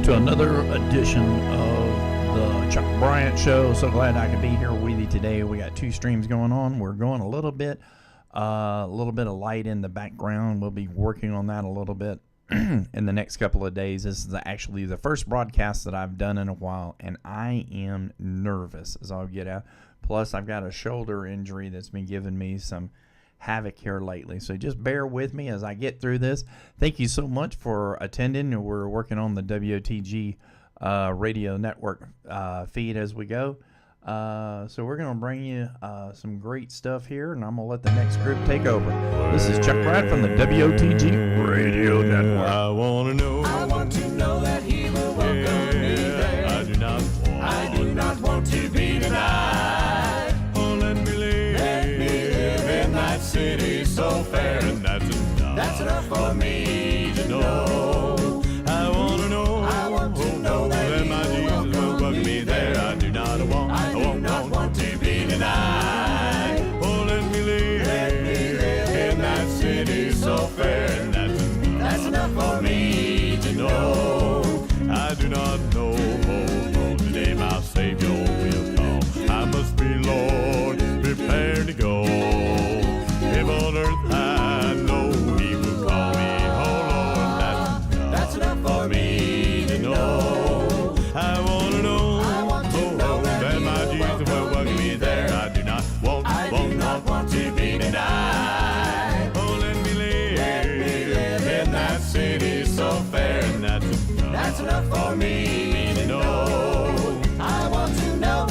to another edition of the Chuck Bryant Show. So glad I could be here with you today. We got two streams going on. We're going a little bit of light in the background. We'll be working on that a little bit in the next couple of days. This is actually the first broadcast that I've done in a while, and I am nervous as I'll get out. Plus, I've got a shoulder injury that's been giving me some havoc here lately, so just bear with me as I get through this. Thank you so much for attending. We're working on the WOTG radio network feed as we go, so we're going to bring you some great stuff here, and I'm going to let the next group take over. This is Chuck Bryant from the WOTG radio network. I want to know that he will welcome me there. I do not want to be denied. Oh, let me live in that city so fair, and that's enough for me to know. I want to know that my Jesus will welcome me there. I do not want to be denied. Oh, let me live in that city so fair, and that's enough for me to know. I do not know today my Savior will come. I must be, Lord, prepared to go. If on earth I know he will call me, oh Lord, that's enough for me to know. I want to know, that my Jesus will welcome me there. I do not want to be denied. Oh, let me live in that city so fair, and that's enough for me to know. I want to know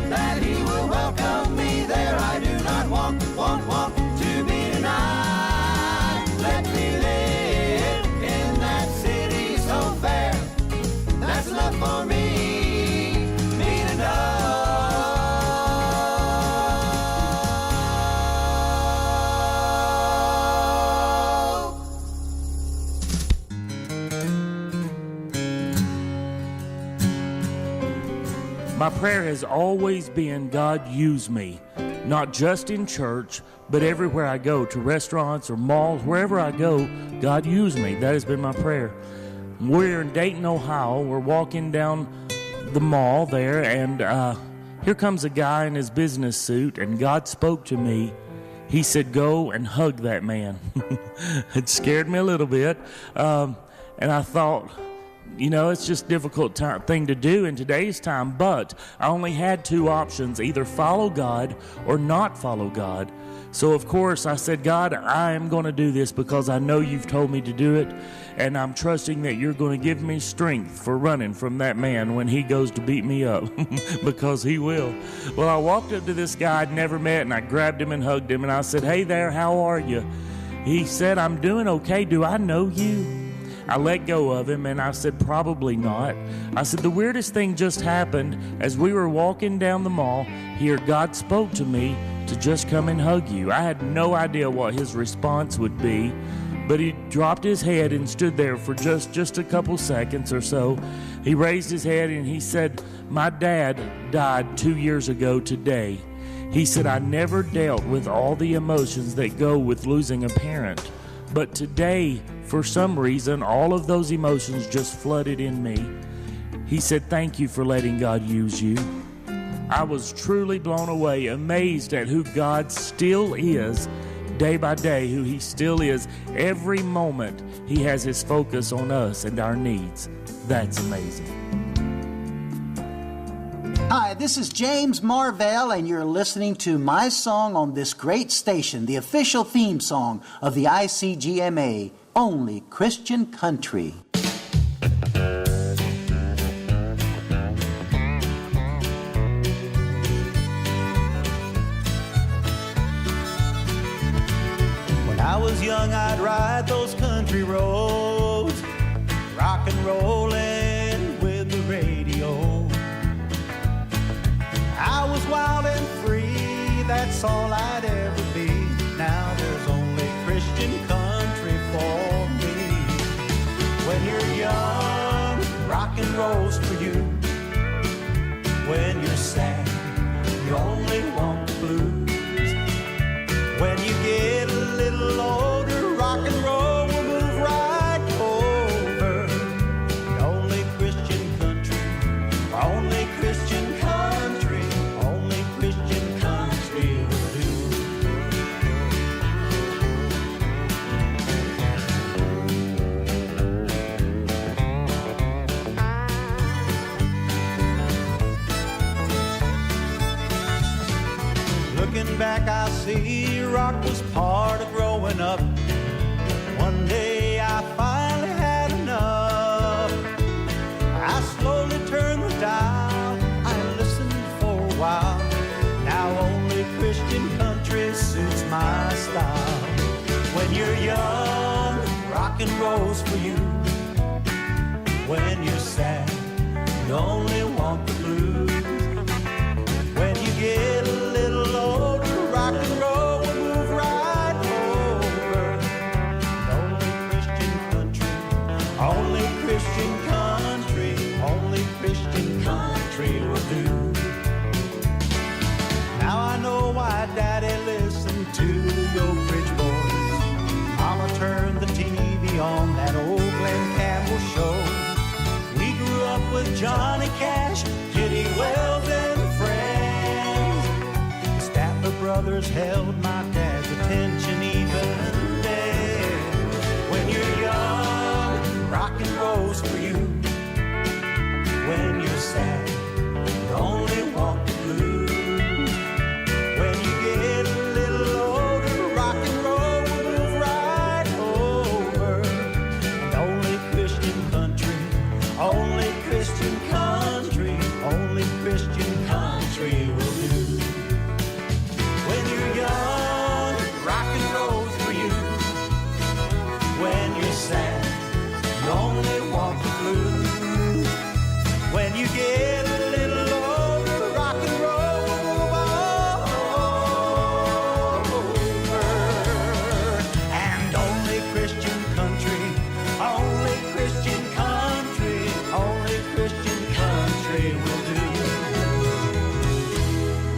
that he will welcome me there. I do not want to be denied. Let me live in that city so fair. That's enough for me to know. My prayer has always been, God, use me, not just in church, but everywhere I go, to restaurants or malls, wherever I go, God, use me. That has been my prayer. We're in Dayton, Ohio. We're walking down the mall there, and here comes a guy in his business suit, and God spoke to me. He said, go and hug that man. It scared me a little bit, and I thought, you know, it's just a difficult thing to do in today's time, but I only had two options, either follow God or not follow God. So, of course, I said, God, I am going to do this because I know you've told me to do it, and I'm trusting that you're going to give me strength for running from that man when he goes to beat me up, because he will. Well, I walked up to this guy I'd never met, and I grabbed him and hugged him, and I said, hey there, how are you? He said, I'm doing okay. Do I know you? I let go of him, and I said, probably not. I said, the weirdest thing just happened. As we were walking down the mall here, God spoke to me to just come and hug you. I had no idea what his response would be, but he dropped his head and stood there for just a couple seconds or so. He raised his head and he said, my dad died 2 years ago today. He said, I never dealt with all the emotions that go with losing a parent. But today, for some reason, all of those emotions just flooded in me. He said, thank you for letting God use you. I was truly blown away, amazed at who God still is, day by day, who he still is. Every moment, he has his focus on us and our needs. That's amazing. Hi, this is James Marvell, and you're listening to my song on this great station, the official theme song of the ICGMA, Only Christian Country. When I was young, I'd ride those country roads, rock and rollin' with the radio. I was wild and free, that's all I'd ever be. Now there's only Christian country for me. When you're young, rock and roll's for you. When you're sad, you only want the blues. When you get a little older, rock and roll will move right over. The only Looking back, I see rock was part of growing up. One day I finally had enough. I slowly turned the dial. I listened for a while. Now only Christian country suits my style. When you're young, rock and roll's for you. When you're sad, you only want the blues. When you get a little older, rock and roll will move right over. Only Christian country, only Christian country will do. Now I know why Daddy listened to the Oak Ridge Boys. Mama turned the TV on, that old Glenn Campbell show. We grew up with Johnny Cash, Kitty Wells, and friends. The Statler brothers held my dad's attention even then. When you're young, rock and roll's for you. When you're sad, you only want the blues. When you get a little older, rock and roll will move right over. And only Christian country, only Christian country, only Christian country will do. When you're young, rock and roll's for you. When you're sad, you only want the blues. When you get a little older, rock and roll will move all over. And only Christian country, only Christian country, only Christian country will do.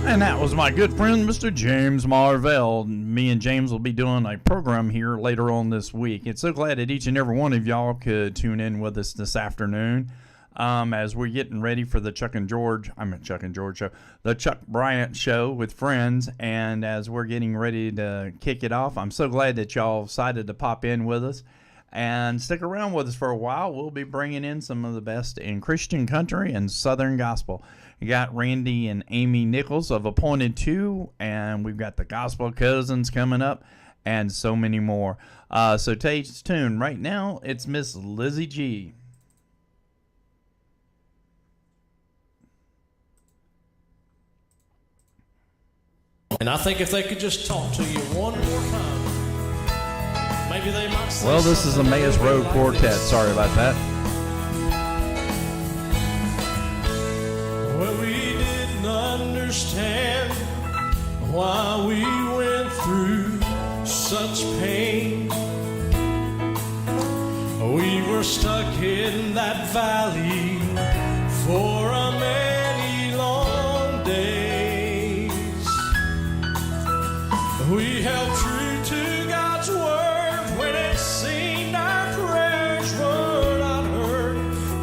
And that was my good friend, Mr. James Marvell. Me and James will be doing a program here later on this week. It's so glad that each and every one of y'all could tune in with us this afternoon as we're getting ready for the Chuck George show, the Chuck Bryant show with friends. And as we're getting ready to kick it off, I'm so glad that y'all decided to pop in with us and stick around with us for a while. We'll be bringing in some of the best in Christian country and Southern gospel. You got Randy and Amy Nichols of Appointed 2, and we've got the Gospel Cousins coming up, and so many more. So stay tuned. Right now, it's Miss Lizzie G. And I think if they could just talk to you one more time, maybe they might say Well, this is the something Emmaus a little Road bit like Quartet. this. Sorry about that. Well, we didn't understand why we went through such pain. We were stuck in that valley for a many long days. We held true to God's word when it seemed our prayers were not heard.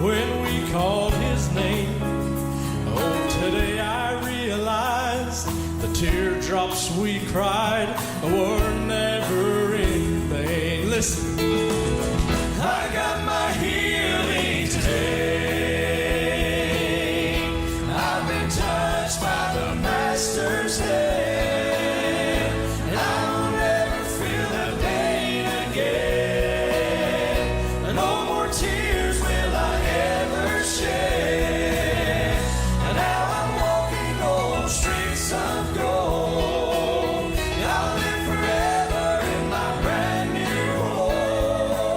When we called His name, oh, today I realize the teardrops we cried were never in vain. Listen, I got my healing today. I've been touched by the Master's hand, and I will never feel the pain again. No more tears will I ever shed, and now I'm walking on streets of gold. I'll live forever in my brand new home.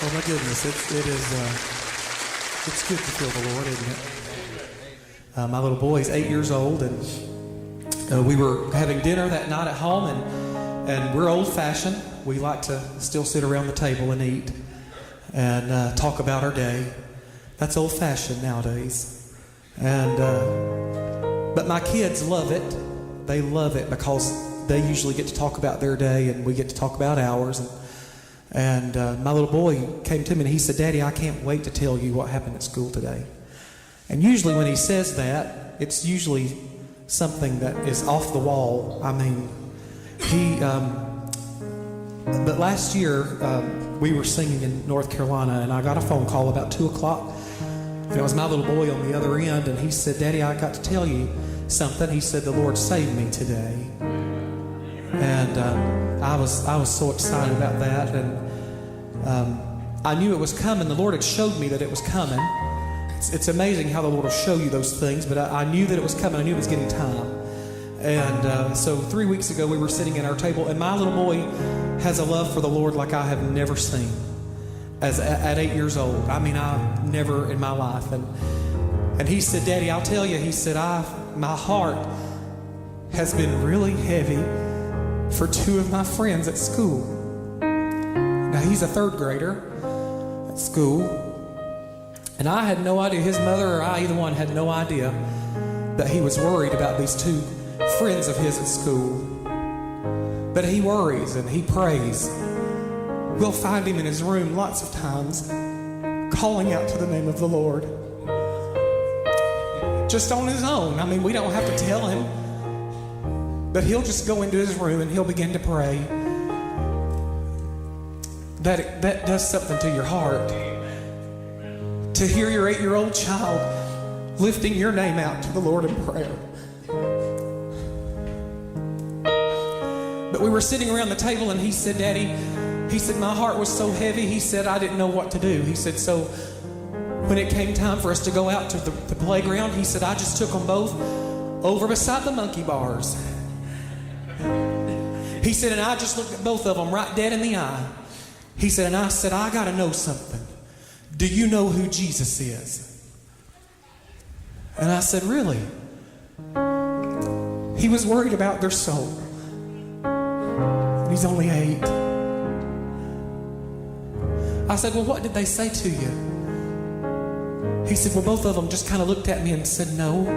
Oh my goodness, it's good to feel the Lord, isn't it? My little boy is 8 years old, and we were having dinner that night at home, and we're old-fashioned. We like to still sit around the table and eat and talk about our day. That's old-fashioned nowadays. And but my kids love it. They love it because they usually get to talk about their day, and we get to talk about ours. And my little boy came to me and he said, "Daddy, I can't wait to tell you what happened at school today." And usually when he says that, it's usually something that is off the wall. I mean, but last year we were singing in North Carolina, and I got a phone call about 2 o'clock. And it was my little boy on the other end, and he said, "Daddy, I got to tell you something." He said, "The Lord saved me today." And I was so excited about that, and I knew it was coming. The Lord had showed me that it was coming. It's amazing how the Lord will show you those things, but I knew that it was coming. I knew it was getting time. And so 3 weeks ago, we were sitting at our table, and my little boy has a love for the Lord like I have never seen at 8 years old. I mean, I've never in my life. And he said, "Daddy, I'll tell you," he said, my heart has been really heavy for two of my friends at school. Now, he's a third grader at school, and I had no idea, his mother or I, either one, had no idea that he was worried about these two friends of his at school. But he worries and he prays. We'll find him in his room lots of times calling out to the name of the Lord. Just on his own. I mean, we don't have to tell him. But he'll just go into his room and he'll begin to pray. That does something to your heart. To hear your 8-year-old child lifting your name out to the Lord in prayer. But we were sitting around the table, and he said, "Daddy," he said, "my heart was so heavy." He said, "I didn't know what to do." He said, "So when it came time for us to go out to the playground," he said, "I just took them both over beside the monkey bars." He said, "And I just looked at both of them right dead in the eye." He said, "And I said, I got to know something. Do you know who Jesus is?" And I said, "Really?" He was worried about their soul. And he's only 8. I said, "Well, what did they say to you?" He said, "Well, both of them just kind of looked at me and said, 'No,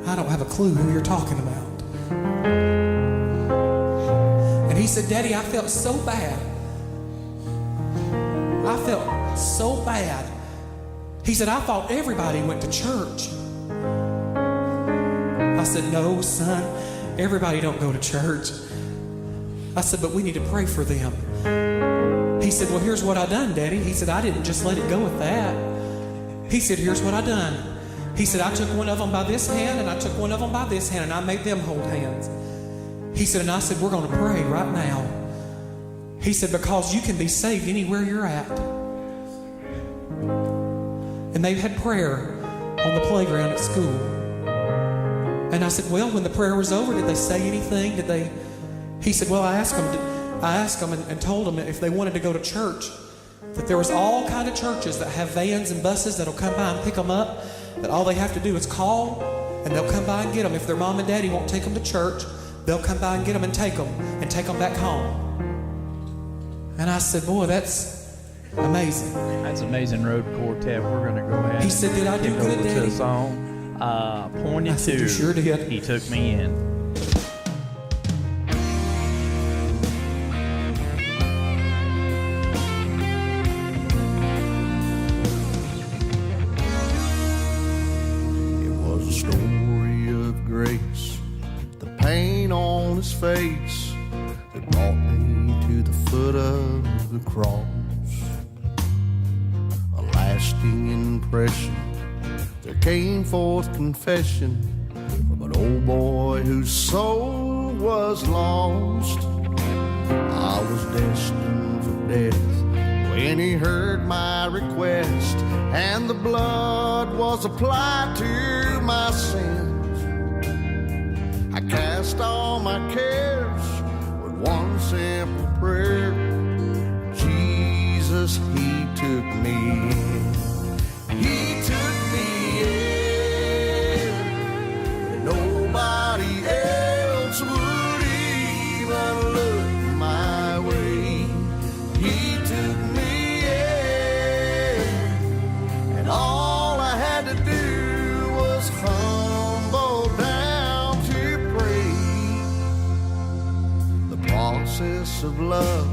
I don't have a clue who you're talking about.'" And he said, "Daddy, I felt so bad. I felt so bad." He said, "I thought everybody went to church." I said, "No, son, everybody don't go to church." I said, "But we need to pray for them." He said, "Well, here's what I done, Daddy." He said, "I didn't just let it go with that." He said, "Here's what I done." He said, "I took one of them by this hand, and I took one of them by this hand, and I made them hold hands." He said, "And I said, we're going to pray right now." He said, "Because you can be saved anywhere you're at." And they had prayer on the playground at school. And I said, "Well, when the prayer was over, did they say anything? Did they?" He said, "Well, I asked them and told them if they wanted to go to church, that there was all kind of churches that have vans and buses that'll come by and pick them up, that all they have to do is call, and they'll come by and get them. If their mom and daddy won't take them to church, they'll come by and get them and take them back home." And I said, "Boy, that's amazing." That's Amazing Road Quartet. We're going to go ahead. He said, "Did I do good, to Daddy?" the song. Pointed I said, to. "You sure did." He took me in. It was a story of grace, the pain on his face that brought me to the foot of the cross. A lasting impression, there came forth confession from an old boy whose soul was lost. I was destined for death when he heard my request, and the blood was applied to my sins. I cast all my cares with one simple prayer: Jesus, He process of love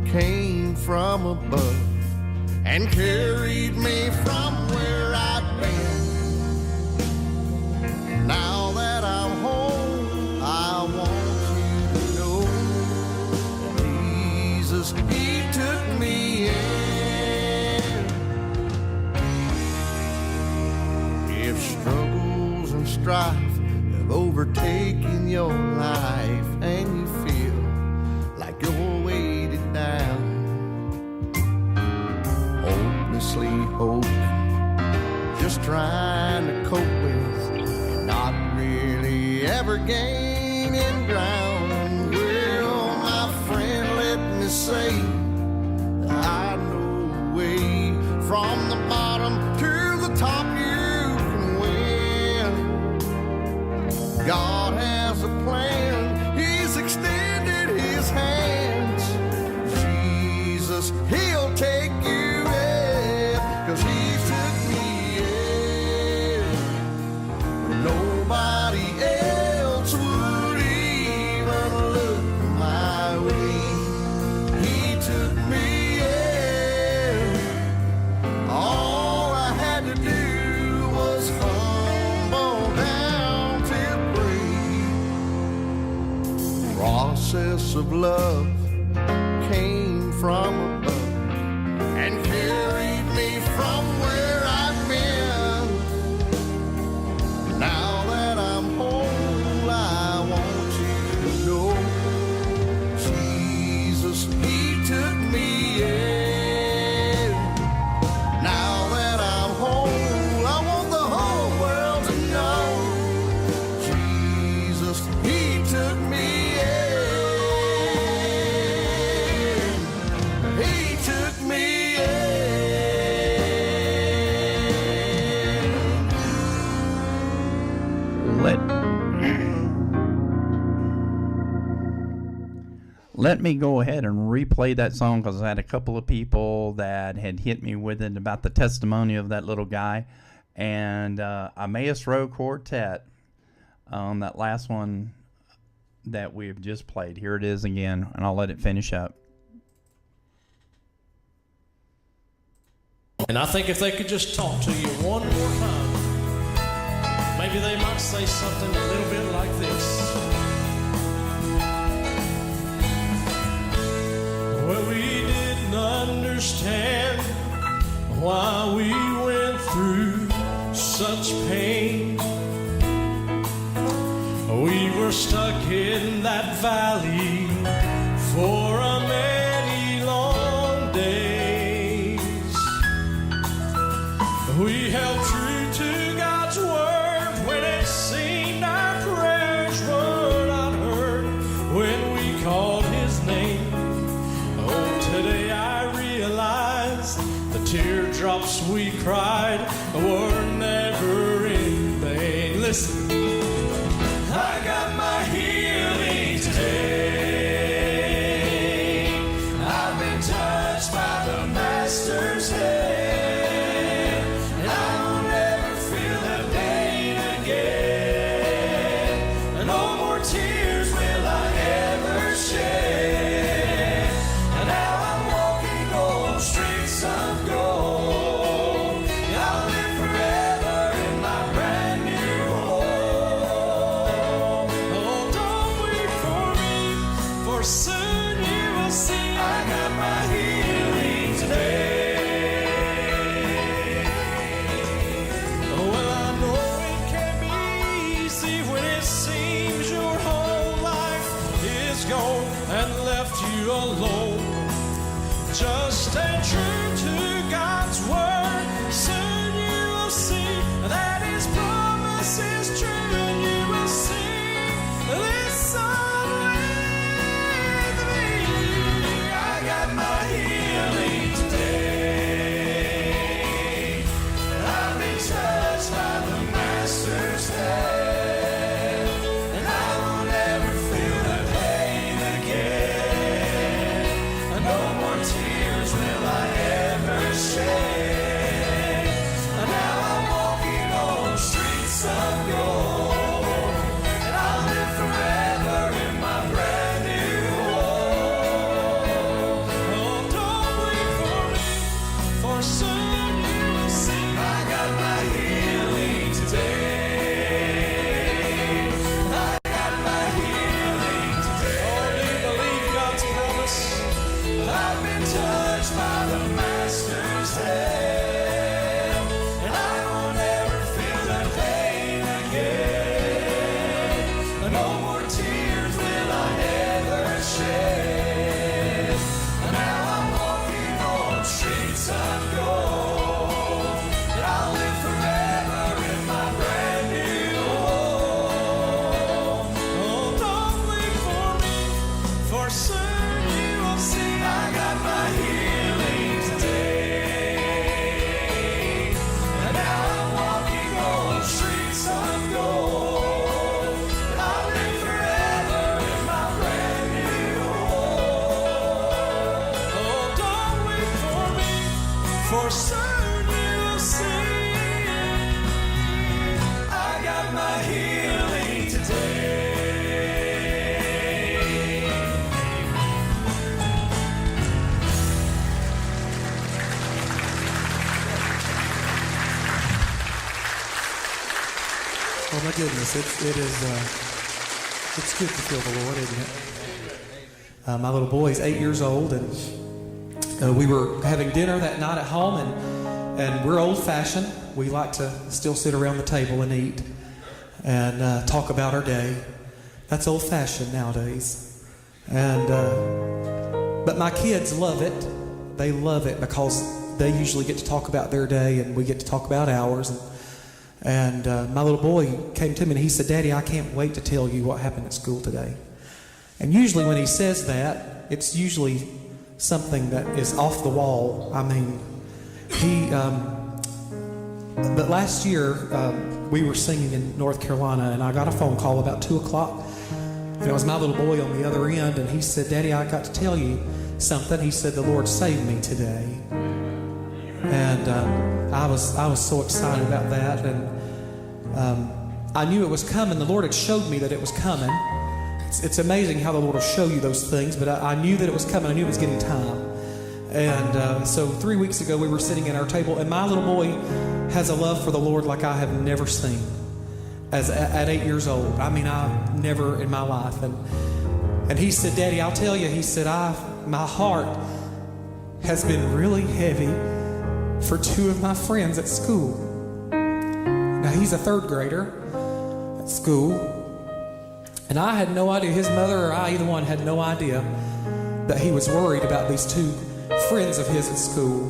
came from above and carried me from where I'd been. Now that I'm home, I want you to know Jesus, He took me in. If struggles and strife have overtaken your life and you feel like you're weighted down, hopelessly hoping, just trying to cope with, and not really ever gaining ground, well, my friend, let me say that I know a way from the bottom to the top you can win. God has a plan, He's extended His hands. Jesus, He'll take you in, 'cause He took me in when nobody else would even look my way. He took me in. All I had to do was humble down to pray. Process of love came from above and carried me from where I've been. Now that I'm whole, I want you to know Jesus, He took me in. Now that I'm whole, I want the whole world to know Jesus, He took me in. He took me in. Let me go ahead and replay that song because I had a couple of people that had hit me with it about the testimony of that little guy. And Emmaus Row Quartet on that last one that we've just played. Here it is again, and I'll let it finish up. And I think if they could just talk to you one more time, maybe they might say something a little bit like this. Well, we didn't understand why we went through such pain. We were stuck in that valley for a many long days. We held true to God's word when it seemed our prayers were not heard. When we called His name, oh, today I realize the teardrops we cried were never in vain. Listen. I got my healing today. I've been touched by the Master's hand, and I will never feel that pain again. No more tears will I ever shed, and now I'm walking on streets of gold. I'll live forever in my brand new home. Oh, don't wait for me, for soon you will see I got my healing today. Well, I know it can be easy when it seems your whole life is gone and left you alone. Just stay true to God's word. Soon you will see that His promise is true, and you will sing this song with me. I got my healing today. I've been touched by the Master's hand, and I will never feel that pain again. No more tears will I ever for soon you will see I got my healing today. And now I'm walking on streets of gold. I'll live forever in my brand new home. Oh, don't wait for me, for soon you'll see I got my healing today. Oh my goodness, it's good to feel the Lord, isn't it? My little boy is 8 years old, and we were having dinner that night at home, and we're old-fashioned. We like to still sit around the table and eat and talk about our day. That's old-fashioned nowadays. And but my kids love it. They love it because they usually get to talk about their day, and we get to talk about ours. And my little boy came to me and he said, "Daddy, I can't wait to tell you what happened at school today." And usually when he says that, it's usually something that is off the wall. I mean, but last year we were singing in North Carolina, and I got a phone call about 2 o'clock. And it was my little boy on the other end, and he said, "Daddy, I got to tell you something." He said, "The Lord saved me today." And I was so excited about that, and I knew it was coming. The Lord had showed me that it was coming. It's amazing how the Lord will show you those things, but I knew that it was coming. I knew it was getting time. And so 3 weeks ago, we were sitting at our table, and my little boy has a love for the Lord like I have never seen at 8 years old. I mean, I've never in my life. And he said, "Daddy, I'll tell you," he said, my heart has been really heavy for two of my friends at school. Now, he's a third grader at school, and I had no idea, his mother or I, either one, had no idea that he was worried about these two friends of his at school.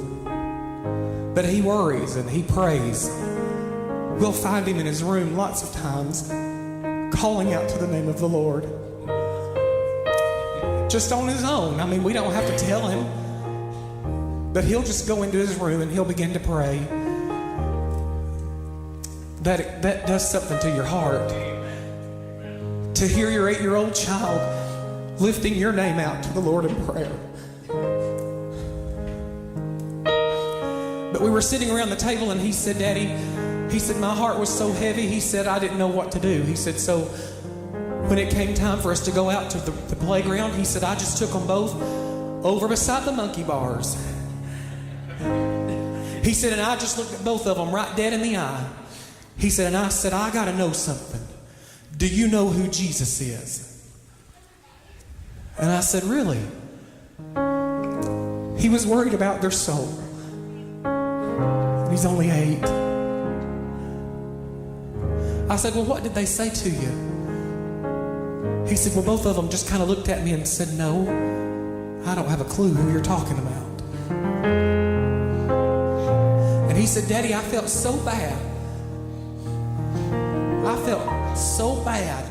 But he worries and he prays. We'll find him in his room lots of times calling out to the name of the Lord. Just on his own. I mean, we don't have to tell him. But he'll just go into his room and he'll begin to pray. That does something to your heart. To hear your 8-year-old child lifting your name out to the Lord in prayer. But we were sitting around the table, and he said, "Daddy," he said, "my heart was so heavy." He said, "I didn't know what to do." He said, "So when it came time for us to go out to the playground," he said, "I just took them both over beside the monkey bars." He said, "And I just looked at both of them right dead in the eye." He said, "And I said, I got to know something. Do you know who Jesus is?" And I said, "Really?" He was worried about their soul. He's only 8. I said, "Well, what did they say to you?" He said, "Well, both of them just kind of looked at me and said, 'No, I don't have a clue who you're talking about.'" And he said, "Daddy, I felt so bad. I felt so bad."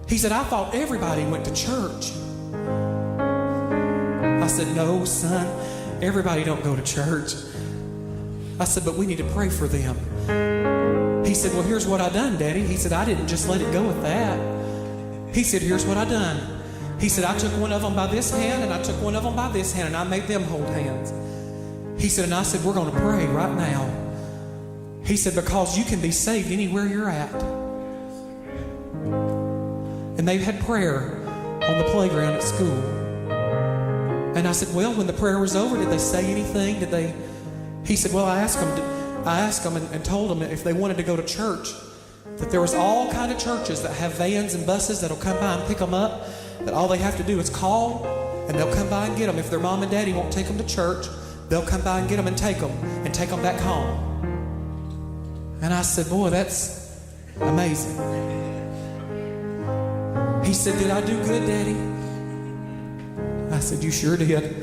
He said, "I thought everybody went to church." I said, "No, son, everybody don't go to church." I said, "But we need to pray for them." He said, "Well, here's what I done, Daddy." He said, "I didn't just let it go with that." He said, "Here's what I done." He said, "I took one of them by this hand, and I took one of them by this hand, and I made them hold hands." He said, "And I said, we're going to pray right now." He said, "Because you can be saved anywhere you're at." And they had prayer on the playground at school. And I said, "Well, when the prayer was over, did they say anything? Did they?" He said, "Well, I asked them and told them if they wanted to go to church, that there was all kind of churches that have vans and buses that'll come by and pick them up, that all they have to do is call, and they'll come by and get them. If their mom and daddy won't take them to church, they'll come by and get them and take them back home." And I said, "Boy, that's amazing." He said, "Did I do good, Daddy?" I said, "You sure did."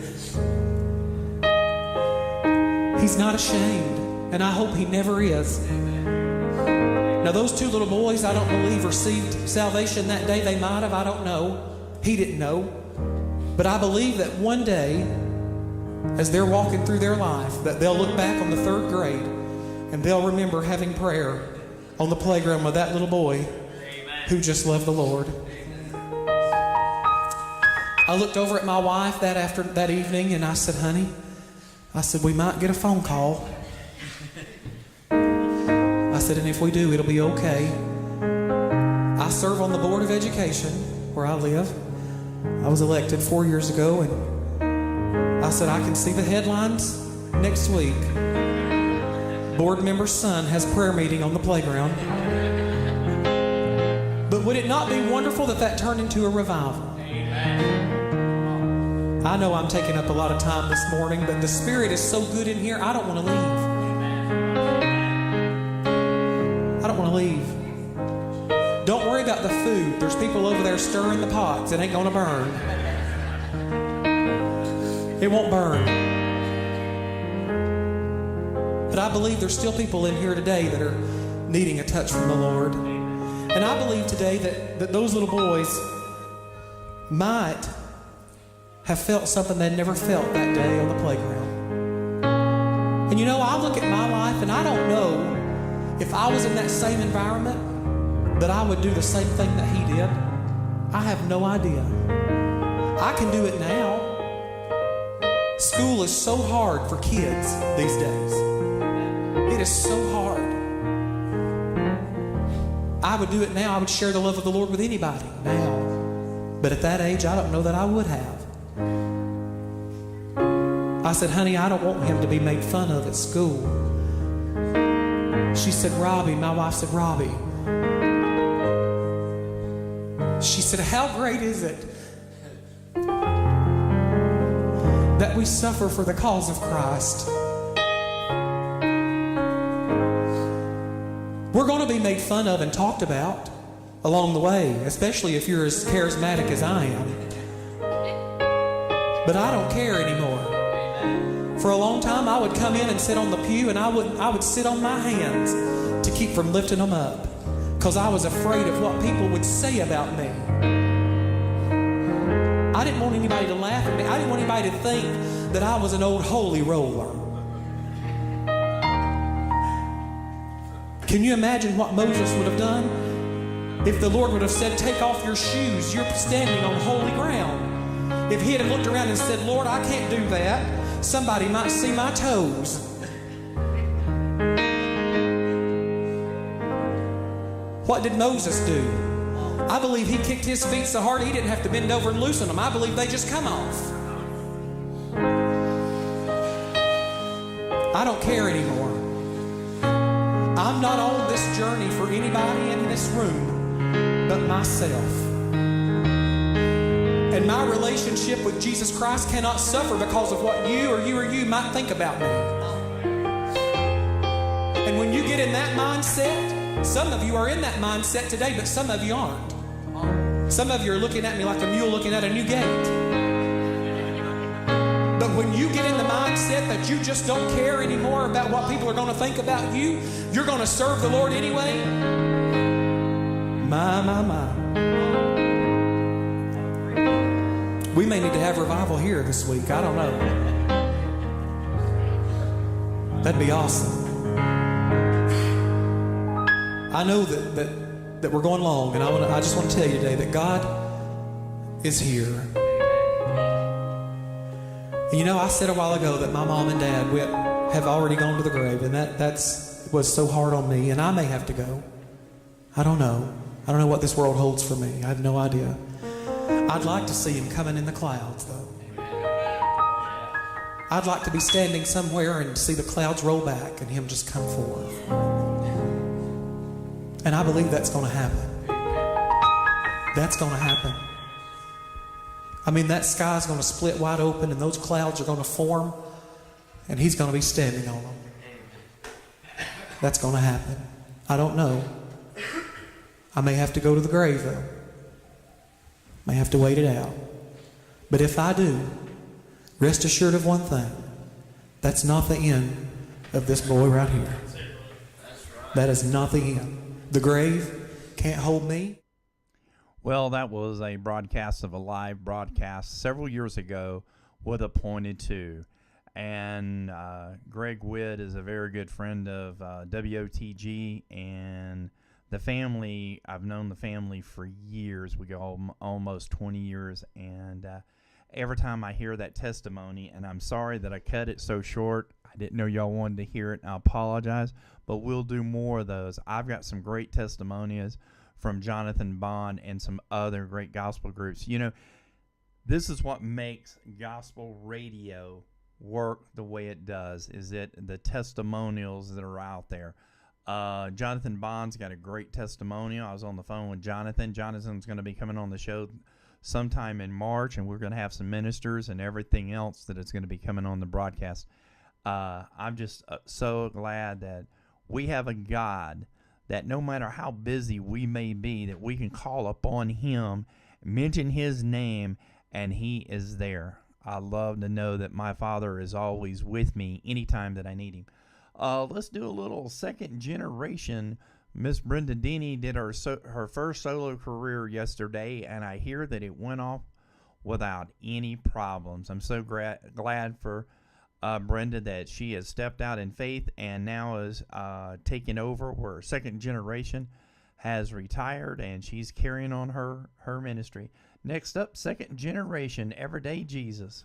He's not ashamed, and I hope he never is. Now, those two little boys, I don't believe, received salvation that day. They might have, I don't know. He didn't know. But I believe that one day, as they're walking through their life, that they'll look back on the 3rd grade and they'll remember having prayer on the playground with that little boy who just loved the Lord. I looked over at my wife that evening and I said, honey, I said, we might get a phone call. I said, and if we do, it'll be okay. I serve on the Board of Education where I live. I was elected 4 years ago, and I said, I can see the headlines next week. Board member's son has prayer meeting on the playground. But would it not be wonderful that turned into a revival? I know I'm taking up a lot of time this morning, but the Spirit is so good in here, I don't want to leave. I don't want to leave. Don't worry about the food. There's people over there stirring the pots. It ain't going to burn. It won't burn. But I believe there's still people in here today that are needing a touch from the Lord. And I believe today that those little boys might have felt something they'd never felt that day on the playground. And you know, I look at my life and I don't know if I was in that same environment that I would do the same thing that he did. I have no idea. I can do it now. School is so hard for kids these days. It is so hard. I would do it now. I would share the love of the Lord with anybody now. But at that age, I don't know that I would have. I said, honey, I don't want him to be made fun of at school. She said, Robbie, my wife said, Robbie. She said, how great is it that we suffer for the cause of Christ? We're going to be made fun of and talked about along the way, especially if you're as charismatic as I am. But I don't care anymore. For a long time, I would come in and sit on the pew, and I would sit on my hands to keep from lifting them up because I was afraid of what people would say about me. I didn't want anybody to laugh at me. I didn't want anybody to think that I was an old holy roller. Can you imagine what Moses would have done if the Lord would have said, take off your shoes, you're standing on holy ground? If he had looked around and said, Lord, I can't do that, somebody might see my toes. What did Moses do? I believe he kicked his feet so hard he didn't have to bend over and loosen them. I believe they just come off. I don't care anymore. I'm not on this journey for anybody in this room but myself. And my relationship with Jesus Christ cannot suffer because of what you might think about me. And when you get in that mindset, some of you are in that mindset today, but some of you aren't. Some of you are looking at me like a mule looking at a new gate. But when you get in the mindset that you just don't care anymore about what people are going to think about you, you're going to serve the Lord anyway. My. We may need to have revival here this week. I don't know. That'd be awesome. I know that we're going long, and I just want to tell you today that God is here. And you know, I said a while ago that my mom and dad have already gone to the grave, and that was so hard on me, and I may have to go. I don't know. I don't know what this world holds for me. I have no idea. I'd like to see him coming in the clouds, though. I'd like to be standing somewhere and see the clouds roll back and him just come forth. And I believe that's going to happen. That's going to happen. I mean, that sky's going to split wide open and those clouds are going to form and he's going to be standing on them. That's going to happen. I don't know. I may have to go to the grave, though. May have to wait it out. But if I do, rest assured of one thing. That's not the end of this boy right here. That is not the end. The grave can't hold me. Well, that was a broadcast of a live broadcast several years ago with Appointed To. And Greg Witt is a very good friend of WOTG, and the family, I've known the family for years. We go almost 20 years, and every time I hear that testimony, and I'm sorry that I cut it so short. I didn't know y'all wanted to hear it, and I apologize, but we'll do more of those. I've got some great testimonies from Jonathan Bond and some other great gospel groups. You know, this is what makes gospel radio work the way it does, is it the testimonials that are out there. Jonathan Bond's got a great testimonial. I was on the phone with Jonathan. Jonathan's going to be coming on the show sometime in March, and we're going to have some ministers and everything else that is going to be coming on the broadcast. I'm just so glad that we have a God that no matter how busy we may be, that we can call upon him, mention his name, and he is there. I love to know that my Father is always with me anytime that I need him. Let's do a little second generation. Miss Brenda Denny did her first solo career yesterday, and I hear that it went off without any problems. I'm so glad for Brenda that she has stepped out in faith and now is taking over where second generation has retired, and she's carrying on her ministry. Next up, second generation, Everyday Jesus.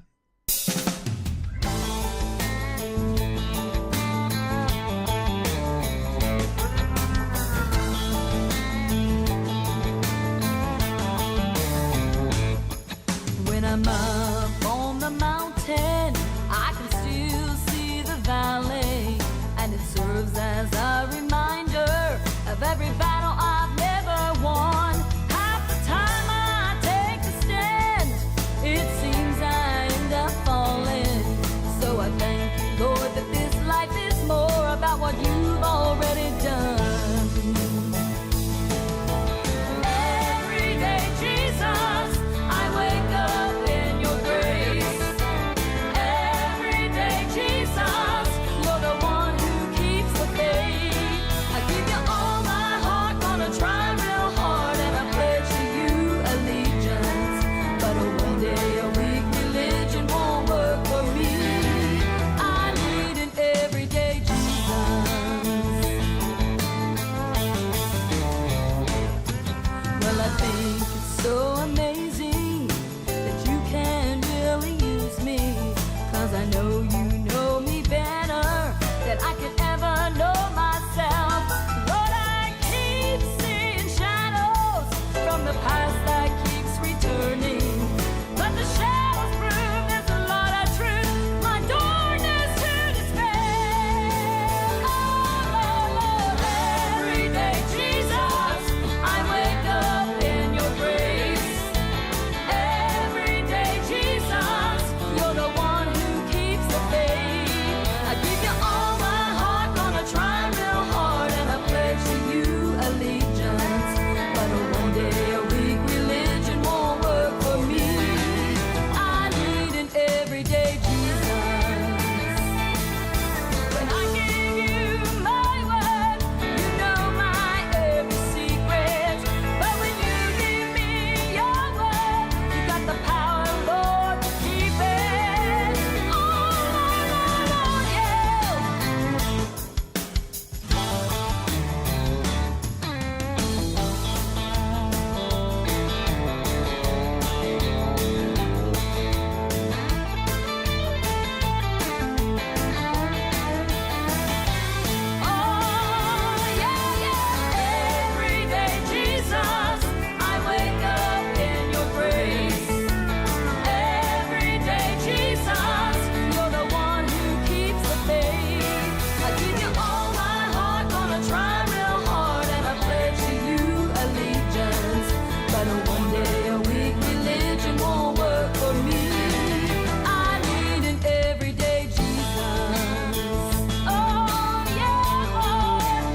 When I'm up on the mountain, I can still see the valley, and it serves as a reminder of every battle I've never won. Half the time I take a stand, it seems I end up falling. So I thank you, Lord, that this life is more about what you've already done. Every day, Jesus, I wake up in your grace. Every day, Jesus, you're the one who keeps the faith. I give you all my heart, gonna try real hard, and I pledge to you allegiance. But one day a weak religion won't work for me. I need an everyday Jesus. Well, I think it's so amazing that you can really use me, 'cause I know you know me better than I could ever know myself. Lord, I keep seeing shadows from the past that keeps returning, but the shadows prove there's a lot of truth, my darkness to dispel. Oh, Lord, every day, Jesus, I wake up in your grace. Every day, Jesus, you're the one who keeps the faith. I give you all my heart, gonna try real hard, and I pledge to you allegiance. But one day a weak religion won't work for me. I need an everyday Jesus. When I give you my word, you know my every secret. But when you give me your word, you got the power, Lord, to keep it. Oh, Lord, yeah. Oh, yeah, yeah. Every day, Jesus, I wake up in your grace. Every day, Jesus, you're the one who keeps the faith. I give you all my heart, gonna try real hard, and I pledge to you allegiance. But one day a weak religion won't work for me. I need an everyday Jesus. Oh, yeah, Lord,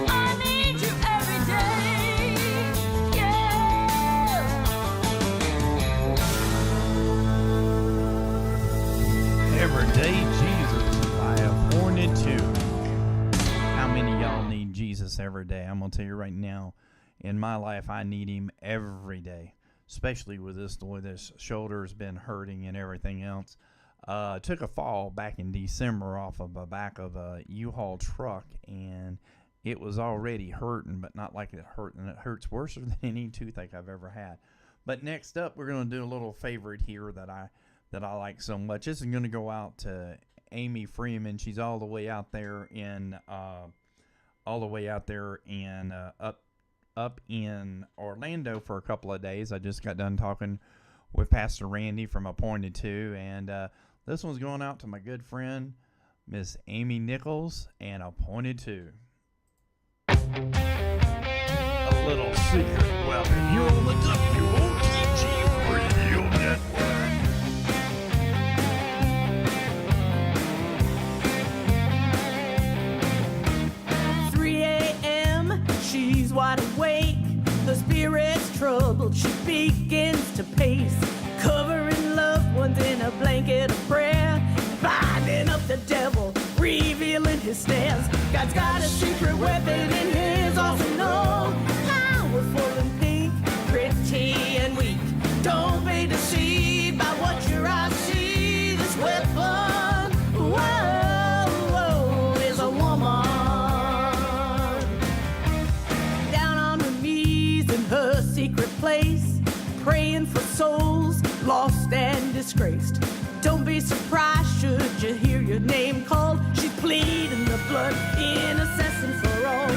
I need you every day. Yeah. Everyday Jesus, I Appointed To. How many of y'all need Jesus every day? I'm going to tell you right now, in my life. I need him every day, especially with this, the way this shoulder's been hurting and everything else. Took a fall back in December off of the back of a U-Haul truck, and it was already hurting, but not like it hurt, and it hurts worse than any toothache I've ever had. But next up, we're going to do a little favorite here that I like so much. This is going to go out to Amy Freeman. She's all the way out there in up in Orlando for a couple of days. I just got done talking with Pastor Randy from Appointed To, and this one's going out to my good friend Miss Amy Nichols and Appointed To. A little secret welcome. You're on the WOTG Radio Network. 3 a.m., she's wide awake. Her spirit's troubled, she begins to pace, covering loved ones in a blanket of prayer, binding up the devil, revealing his snares. God's got a secret weapon in his arsenal, powerful and pink, pretty and weak. Don't be deceived by what your eyes see. This weapon, whoa, is a woman. Down on her knees in her secret place, praying for souls lost and disgraced. Don't be surprised should you hear your name called. She's pleading the blood, intercession for all.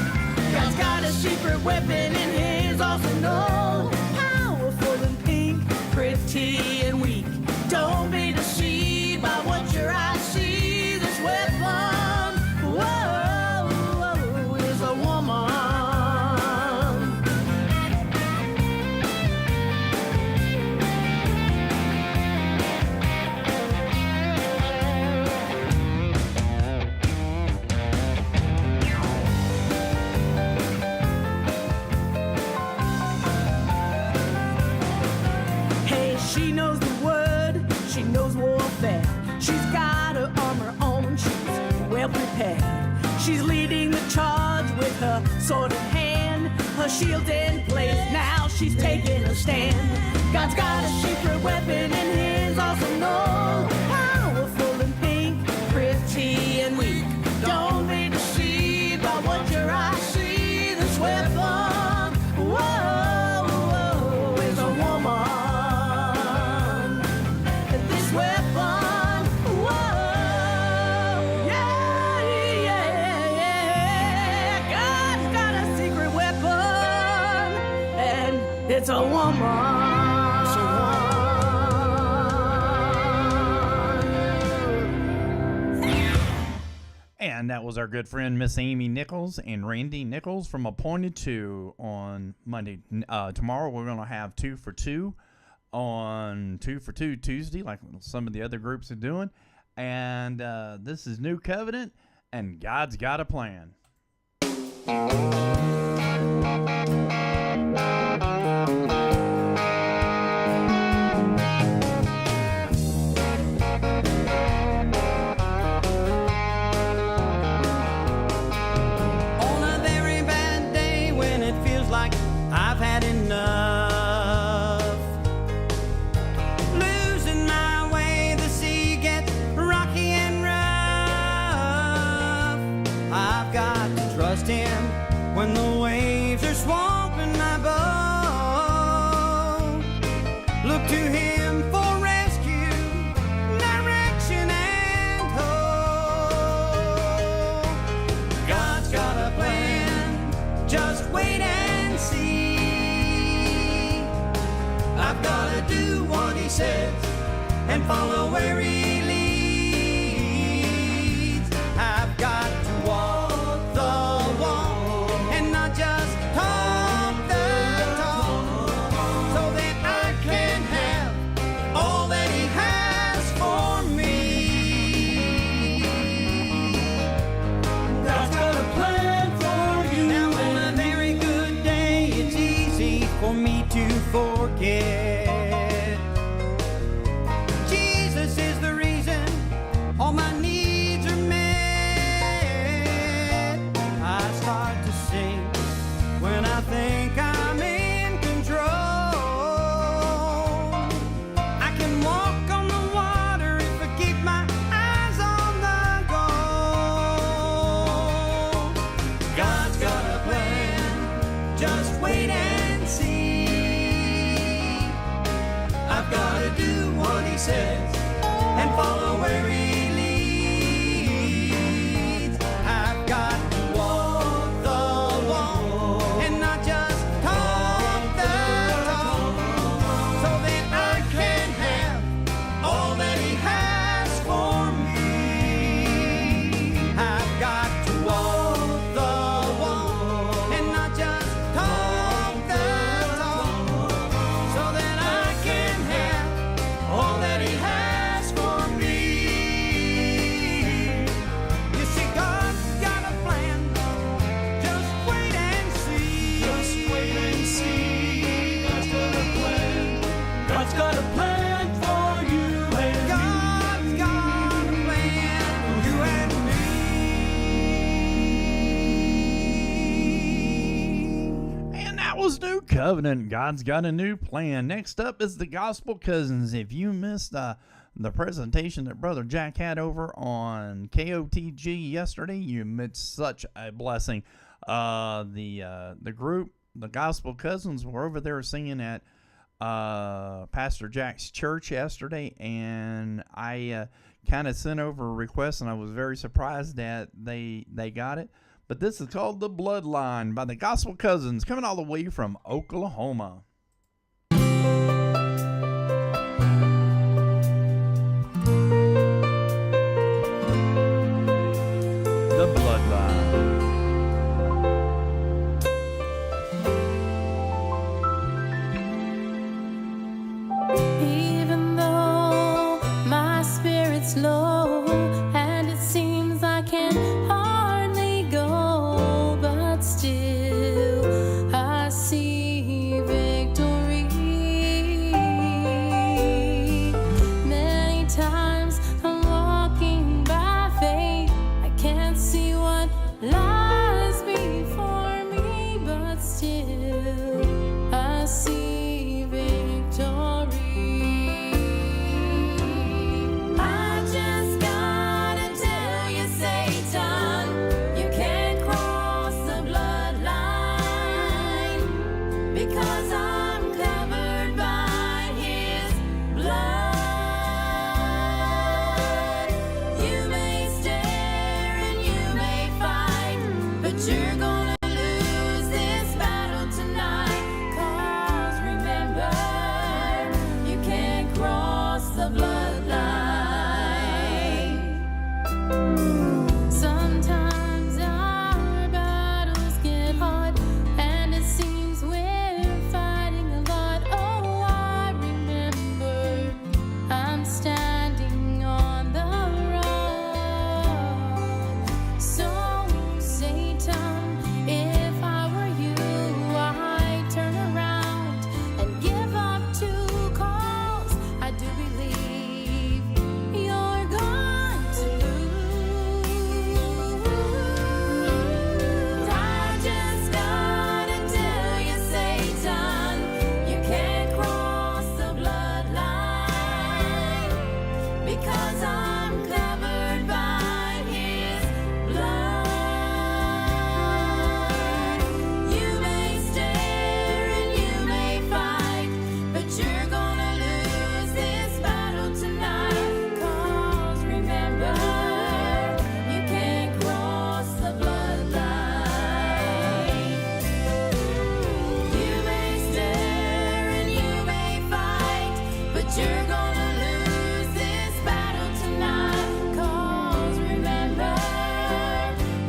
God's got a secret weapon in his arsenal, powerful and pink, pretty and weak. Don't be deceived by what your eyes see. This weapon, whoa, is a woman. She knows the word, she knows warfare. She's got her armor on, she's well prepared. She's leading the charge with her sword in hand, her shield in place, now she's taking a stand. God's got a secret weapon in his arsenal, powerful and pink, pretty and weak. Don't be deceived by what your eyes see. This weapon, whoa, is a woman. Weapon, whoa, yeah. God's got a secret weapon, and it's a woman. And that was our good friend Miss Amy Nichols and Randy Nichols from Appointed To on Monday. Tomorrow we're going to have 2 for 2. On 2 for 2 Tuesday, like some of the other groups are doing. And this is New Covenant, and God's got a plan. On a very bad day when it feels like I've had enough, trust him when the waves are swamping my boat. Look to him for rescue, direction, and hope. God's got a plan, just wait and see. I've got to do what he says and follow where he leads. I've got to walk for me to forget. Jesus is the says and follow where he leads. I've got to walk the walk and not just talk the talk, so that I can have all that he has for me. I've got to walk the walk and not just talk the talk, so that I can have all that he has for me. You see, God's got a plan. Just wait and see. Just wait and see. God's got a plan. God's got a plan for you and me. God's got a plan for you and me. And that was New Covenant. God's got a new plan. Next up is the Gospel Cousins. If you missed the presentation that Brother Jack had over on KOTG yesterday, you missed such a blessing. The group, the Gospel Cousins, were over there singing at Pastor Jack's church yesterday, and I kind of sent over a request, and I was very surprised that they got it. But this is called The Bloodline by the Gospel Cousins, coming all the way from Oklahoma. The Bloodline. Even though my spirit's low and it seems I can hardly go, but still I see victory. Many times I'm walking by faith, I can't see what lies before me, but still I see victory. I just gotta tell you, Satan, you can't cross the bloodline, because I'm covered by his blood. You may stare and you may fight, but you're gonna lose this battle tonight. 'Cause remember, you can't cross the bloodline. Sometimes our battles get hard, and it seems we're fighting a lot. Oh, I remember I'm standing on the rock. So, Satan, if I were you, I'd turn around and give up too, 'cause I do believe you're going to lose. I just gotta tell you, Satan, you can't cross the bloodline, because I'm covered by his blood. You may stare and you may fight, but you're gonna lose this battle tonight. 'Cause remember, you can't cross the bloodline. You may stare and you may fight, but you're gonna lose this battle tonight. 'Cause remember,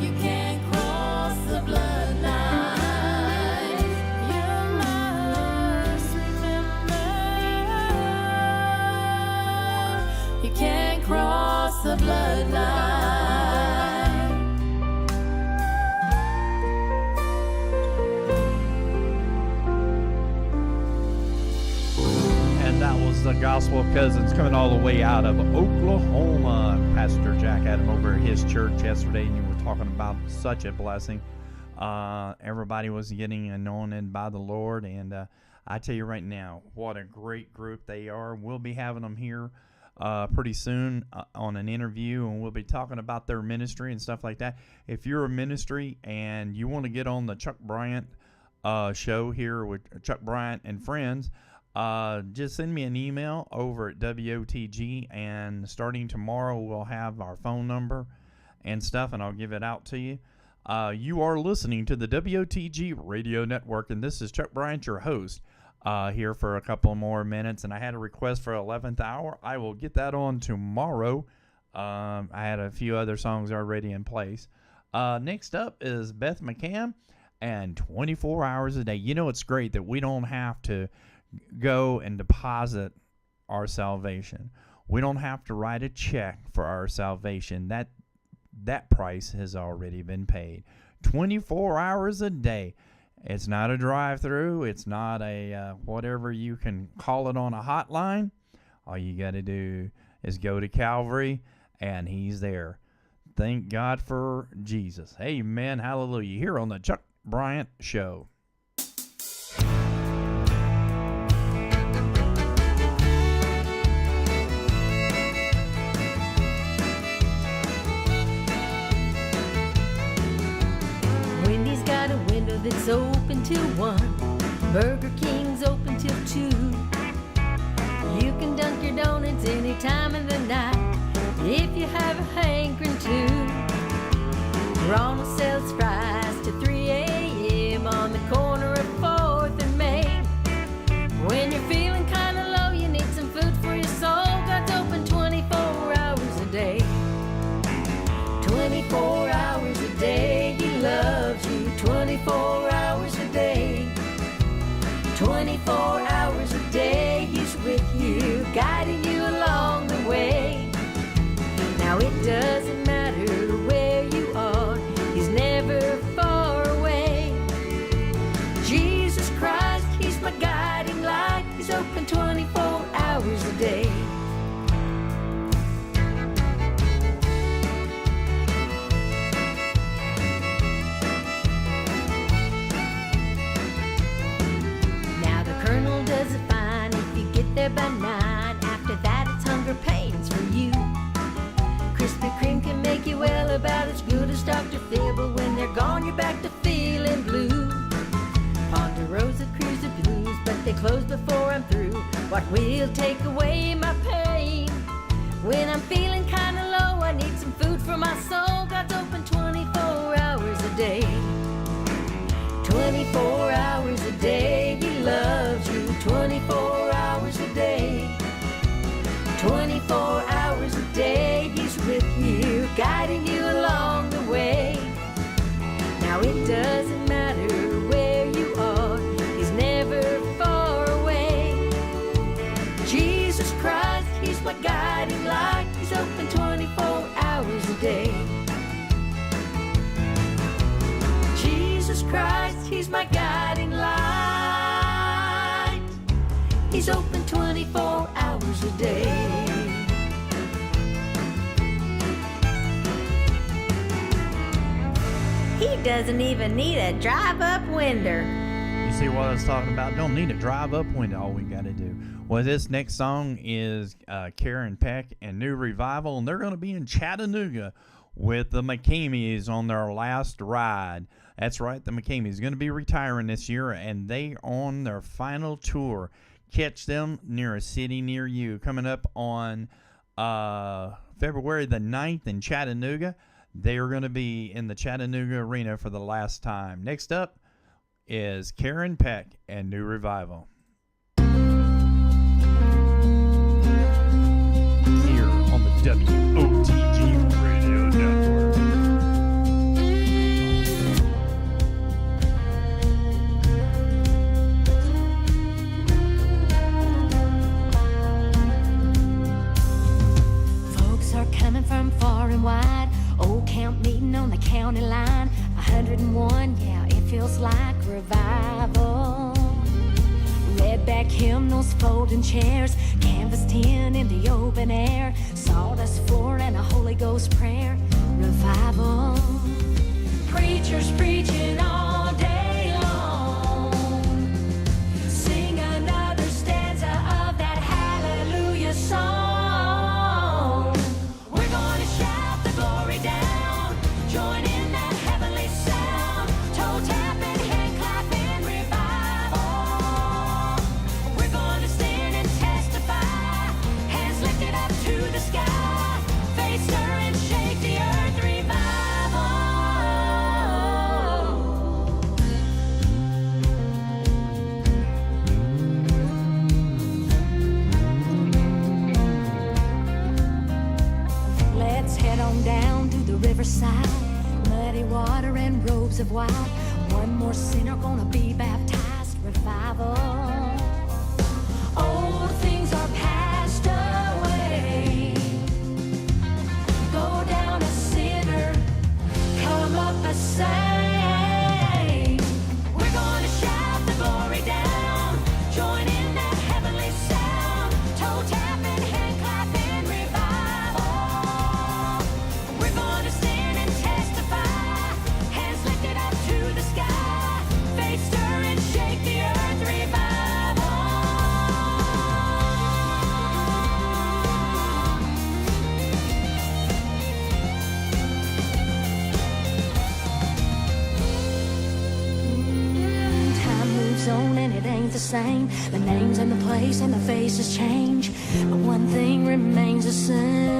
you can't cross the bloodline. You must remember, you can't cross the bloodline. And that was the Gospel Cousins coming all the way out of Oklahoma. Pastor Jack had him over at his church yesterday, and you were talking about such a blessing. Everybody was getting anointed by the Lord, and I tell you right now, what a great group they are. We'll be having them here pretty soon on an interview, and we'll be talking about their ministry and stuff like that. If you're a ministry and you want to get on the Chuck Bryant show here with Chuck Bryant and friends, just send me an email over at WOTG, and starting tomorrow we'll have our phone number and stuff, and I'll give it out to you. You are listening to the WOTG Radio Network, and this is Chuck Bryant, your host, here for a couple more minutes. And I had a request for 11th Hour. I will get that on tomorrow. I had a few other songs already in place. Next up is Beth McCann and 24 Hours a Day. You know, it's great that we don't have to go and deposit our salvation. We don't have to write a check for our salvation. That price has already been paid. 24 hours a day. It's not a drive-through. It's not a whatever you can call it on a hotline. All you got to do is go to Calvary, and he's there. Thank God for Jesus. Amen. Hallelujah. Here on the Chuck Bryant Show. Wendy's got a window that's open till 1. Burger King's open till 2. You can dunk your donuts any time of the night if you have a hankering to. Ronald sells fries till 3 a.m. on the corner of 4th and Main. When you're feeling kind of low, you need some food for your soul. God's open 24 hours a day. 24 hours a day, he loves you. 24 hours a day. 24 hours a day, he's with you, guiding you along the way. Now it doesn't matter where you are, he's never far away. Jesus Christ, he's my guiding light, he's open 24 hours a day. There by 9. After that, it's hunger pains for you. Krispy Kreme can make you well about as good as Dr. Phil, but when they're gone, you're back to feeling blue. Ponderosa Cruiser Blues, but they close before I'm through. What will take away my pain? When I'm feeling kinda low, I need some food for my soul. God's open 24 hours a day. 24 hours a day, he loves you. 24 hours a day. 24 hours a day, he's with you, guiding you along the way. Now it doesn't matter where you are, he's never far away. Jesus Christ, he's my guiding light, he's open 24 hours a day. Jesus Christ, he's my guiding light, he's open 24 hours a day. He doesn't even need a drive-up window. You see what I was talking about? Don't need a drive-up window. All we got to do. Well, this next song is Karen Peck and New Revival, and they're going to be in Chattanooga with the McCameys on their last ride. That's right, the McCameys going to be retiring this year, and they on their final tour. Catch them near a city near you. Coming up on February the 9th in Chattanooga. They are going to be in the Chattanooga Arena for the last time. Next up is Karen Peck and New Revival. Here on the WOTG Radio Network. Folks are coming from far and wide. Old camp meeting on the county line. 101, yeah, it feels like revival. Redback hymnals, folding chairs, canvas tin in the open air, sawdust floor and a Holy Ghost prayer. Revival. Preachers preaching all day long. Sing another stanza of that hallelujah song. We're gonna shout the glory down, join in that heavenly sound, toe tapping, hand clapping, revival. We're gonna on down to the riverside. Muddy water and robes of white. One more sinner gonna be baptized. Revival. Old things are passed away. Go down a sinner, come up a saint. We're gonna shout the glory down, join in that heavenly sound, toe tapping, hand clapping, revival. We're gonna stand and testify, hands lifted up to the sky, faith stir and shake the earth, revival. Time moves on and it ain't the same. The names and the place and the faces change, but one thing remains the same.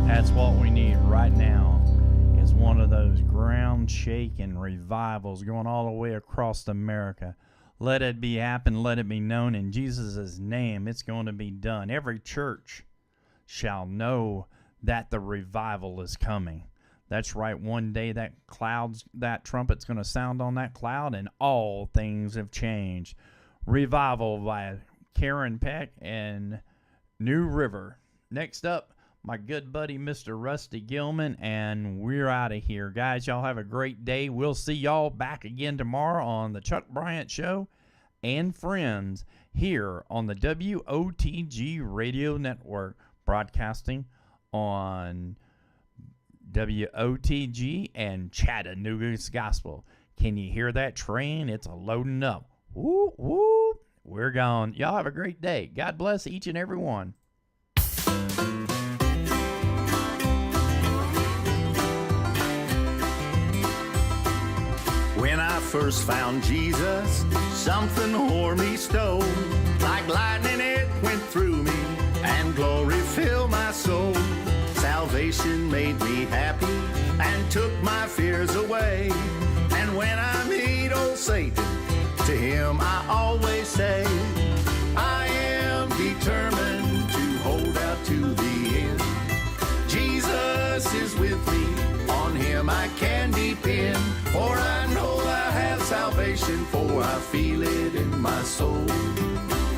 That's what we need right now, is one of those ground-shaking revivals going all the way across America. Let it be happen, let it be known in Jesus' name. It's going to be done. Every church shall know that the revival is coming. That's right. One day that trumpet's going to sound on that cloud, and all things have changed. Revival by Karen Peck and New River. Next up, my good buddy, Mr. Rusty Gilman, and we're out of here. Guys, y'all have a great day. We'll see y'all back again tomorrow on the Chuck Bryant Show and Friends here on the WOTG Radio Network, broadcasting on WOTG and Chattanooga's Gospel. Can you hear that train? It's a-loading up. Woo, woo. We're gone. Y'all have a great day. God bless each and every one. When I first found Jesus, something o'er me stole. Like lightning it went through me, and glory filled my soul. Salvation made me happy, and took my fears away. And when I meet old Satan, to him I always say, I am determined to hold out to the end. Jesus is with me, on him I can depend. For I know I have salvation, for I feel it in my soul.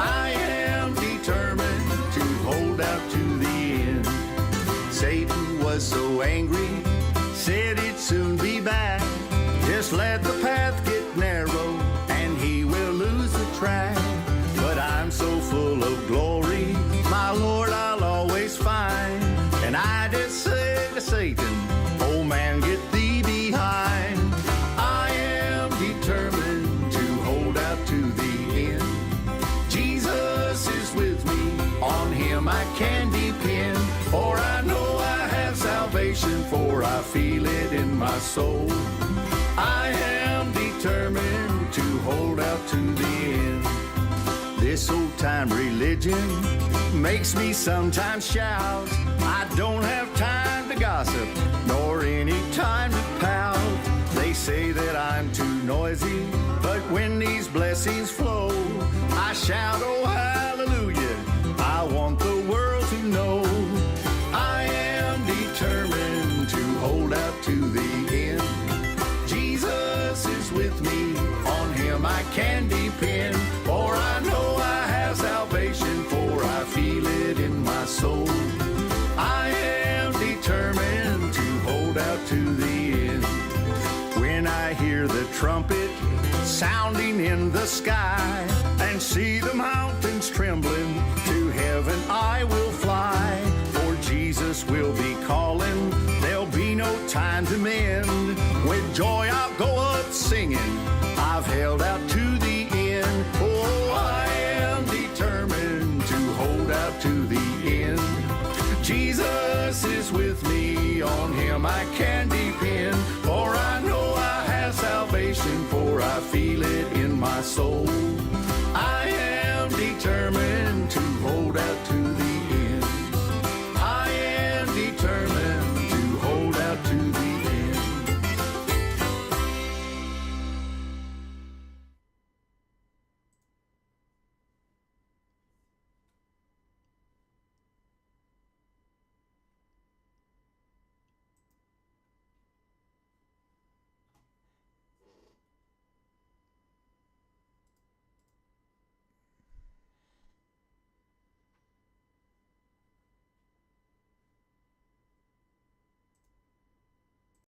I am determined to hold out to the end. Satan was so angry, said he'd soon be back. Just let the path get narrow, and he will lose the track. But I'm so full of glory, my Lord I'll always find. And I just say to Satan, oh man, get thee behind. I am determined to hold out to the end. Jesus is with me, on him I can depend. For I know I have salvation, for I feel it in my soul. I am determined to hold out to the end. This old-time religion makes me sometimes shout. I don't have time to gossip, nor any time to pout. They say that I'm too noisy, but when these blessings flow, I shout, oh, hallelujah. I want the world to know I am determined to hold out to the end. Jesus is with me, on him I can depend, for I know I have salvation, for I feel it in my soul. I am determined to hold out to the end. When I hear the trumpet sounding in the sky and see the mountains trembling, to heaven I will fly, for Jesus will be calling. There'll be no time to mend. With joy I'll go up singing, I've held out to the end. Oh, I am determined to hold out to the end. Jesus is with me, on him I can depend, for I know I have salvation, for I feel it in my soul.